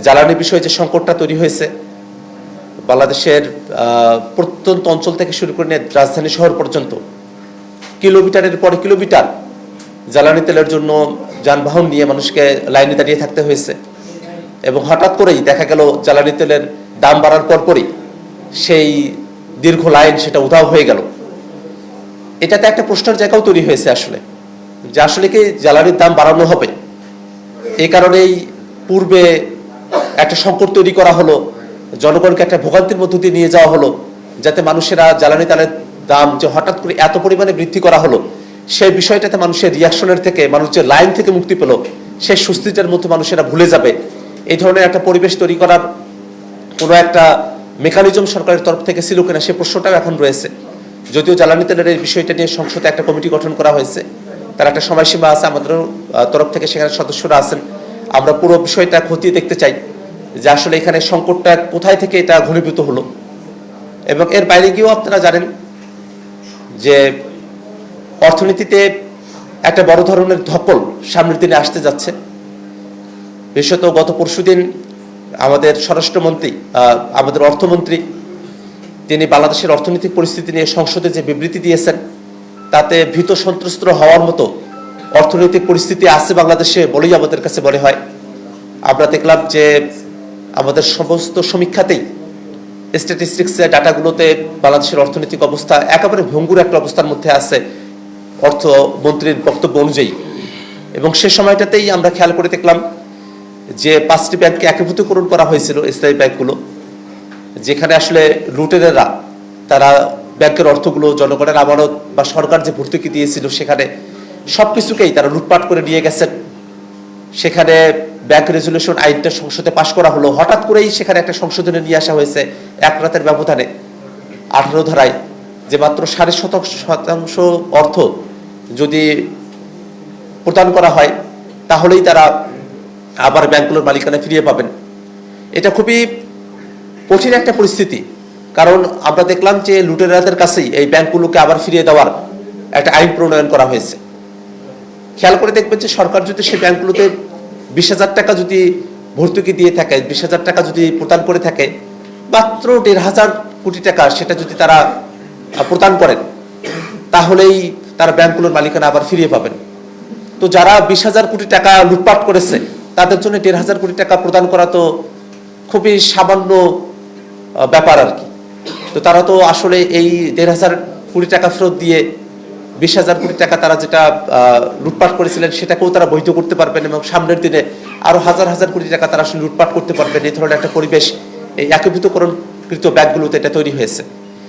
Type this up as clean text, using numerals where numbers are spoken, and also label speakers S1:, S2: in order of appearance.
S1: জ্বালানি বিষয়ে যে সংকটটা তৈরি হয়েছে, বাংলাদেশের প্রত্যন্ত অঞ্চল থেকে শুরু করে নিয়ে রাজধানী শহর পর্যন্ত কিলোমিটারের পরে কিলোমিটার জ্বালানি তেলের জন্য যানবাহন নিয়ে মানুষকে লাইনে দাঁড়িয়ে থাকতে হয়েছে। এবং হঠাৎ করেই দেখা গেল জ্বালানি তেলের দাম বাড়ার পরপরই সেই দীর্ঘ লাইন সেটা উধাও হয়ে গেল। এটাতে একটা প্রশ্নের জায়গাও তৈরি হয়েছে আসলে, যে আসলে কি জ্বালানির দাম বাড়ানো হবে? এই কারণেই পূর্বে একটা সংকট তৈরি করা হলো, জনগণকে একটা ভোগান্তির মধ্য দিয়ে নিয়ে যাওয়া হলো, যাতে মানুষেরা জ্বালানি তেলের দাম যে হঠাৎ করে এত পরিমাণে বৃদ্ধি করা হলো, সেই বিষয়টাতে মানুষের রিয়াকশনের থেকে, মানুষ যে লাইন থেকে মুক্তি পেল, সেই স্বস্তিটার মধ্যে মানুষেরা ভুলে যাবে, এই ধরনের একটা পরিবেশ তৈরি করার কোনো একটা মেকানিজম সরকারের তরফ থেকে ছিল কিনা সে প্রশ্নটাও এখন রয়েছে। যদিও জ্বালানি তেলের এই বিষয়টা নিয়ে সংসদে একটা কমিটি গঠন করা হয়েছে, তার একটা সময়সীমা আছে, আমাদের তরফ থেকে সেখানে সদস্যরা আছেন। আমরা পুরো বিষয়টা খতিয়ে দেখতে চাই যে আসলে এখানে সংকটটা কোথায় থেকে এটা ঘনীভূত হলো। এবং এর বাইরে গিয়েও আপনারা জানেন যে অর্থনীতিতে একটা বড় ধরনের ধকল সামনের দিনে আসতে যাচ্ছে। বিশেষত গত পরশুদিন আমাদের স্বরাষ্ট্রমন্ত্রী, আমাদের অর্থমন্ত্রী, তিনি বাংলাদেশের অর্থনৈতিক পরিস্থিতি নিয়ে সংসদে যে বিবৃতি দিয়েছেন, তাতে ভীত সন্ত্রস্ত হওয়ার মতো অর্থনৈতিক পরিস্থিতি আছে বাংলাদেশে বলেই আমাদের কাছে মনে হয়। আমরা দেখলাম যে আমাদের সমস্ত সমীক্ষাতেই, স্ট্যাটিস্টিক্সের ডাটাগুলোতে বাংলাদেশের অর্থনৈতিক অবস্থা একেবারে ভঙ্গুর একটা অবস্থার মধ্যে আছে অর্থমন্ত্রীর বক্তব্য অনুযায়ী। এবং সে সময়টাতেই আমরা খেয়াল করে দেখলাম যে 5টি ব্যাংককে একীভূতকরণ করা হয়েছিল, স্থায়ী ব্যাংকগুলো, যেখানে আসলে লুটেরারা তারা ব্যাংকের অর্থগুলো, জনগণের আমানত বা সরকার যে ভর্তুকি দিয়েছিল সেখানে সবকিছুকেই তারা লুটপাট করে নিয়ে গেছেন। সেখানে ব্যাংক রেজুলেশন আইনটা সংসদে পাশ করা হলো, হঠাৎ করেই সেখানে একটা সংশোধনে নিয়ে আসা হয়েছে এক রাতের ব্যবধানে 18 ধারায়, যে মাত্র 7.5% অর্থ যদি প্রদান করা হয় তাহলেই তারা আবার ব্যাংকগুলোর মালিকানা ফিরিয়ে পাবেন। এটা খুবই কঠিন একটা পরিস্থিতি, কারণ আমরা দেখলাম যে লুটেরাদের কাছেই এই ব্যাংকগুলোকে আবার ফিরিয়ে দেওয়ার একটা আইন প্রণয়ন করা হয়েছে। খেয়াল করে দেখবেন যে সরকার যদি সেই ব্যাংকগুলোতে 20,000 টাকা যদি ভর্তুকি দিয়ে থাকে, 20,000 টাকা যদি প্রদান করে থাকে, মাত্র 1,500 কোটি টাকা সেটা যদি তারা প্রদান করেন, তাহলেই তারা ব্যাংকগুলোর মালিকানা আবার ফিরিয়ে পাবেন। তো যারা 20,000 কোটি টাকা লুটপাট করেছে তাদের জন্য 1,500 কোটি টাকা প্রদান করা তো খুবই সামান্য ব্যাপার আর কি। তো তারা তো আসলে এই 1,500 কোটি টাকা ফেরত দিয়ে 20,000 কোটি টাকা তারা যেটা লুটপাট করেছিলেন সেটাকেও তারা বৈধ করতে পারবেন, এবং সামনের দিনে আরো হাজার হাজার কোটি টাকা তারা আসলে লুটপাট করতে পারবেন। এই ধরনের একটা পরিবেশ এই একীভূতকরণকৃত ব্যাংকগুলোতে এটা তৈরি হয়েছে।